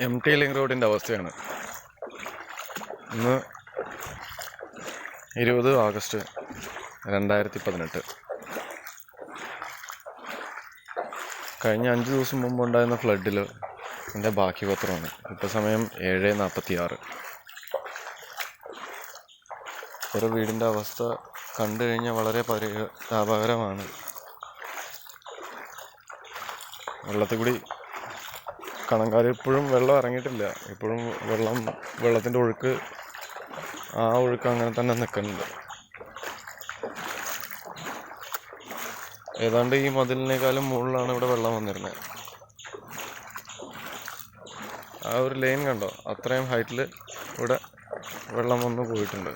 MT link റോഡിൻ്റെ അവസ്ഥയാണ്. ഇന്ന് 20 ആഗസ്റ്റ് 2018. കഴിഞ്ഞ 5 ദിവസം മുമ്പ് ഉണ്ടായിരുന്ന ഫ്ലഡിൽ എൻ്റെ ബാക്കി പത്രമാണ്. ഇപ്പോൾ സമയം 7:46. ഒരു വീടിൻ്റെ അവസ്ഥ കണ്ടു കഴിഞ്ഞാൽ വളരെ പരിതാപകരമാണ്. വെള്ളത്തിൽ കൂടി കണങ്കാൽ ഇപ്പോഴും വെള്ളം ഇറങ്ങിയിട്ടില്ല. ഇപ്പോഴും വെള്ളത്തിൻ്റെ ഒഴുക്ക് അങ്ങനെ തന്നെ നിൽക്കുന്നുണ്ട്. ഏതാണ്ട് ഈ മതിലിനേക്കാളും മുകളിലാണ് ഇവിടെ വെള്ളം വന്നിരുന്നത്. ആ ഒരു ലൈൻ കണ്ടോ, അത്രയും ഹൈറ്റിൽ ഇവിടെ വെള്ളം വന്ന് പോയിട്ടുണ്ട്.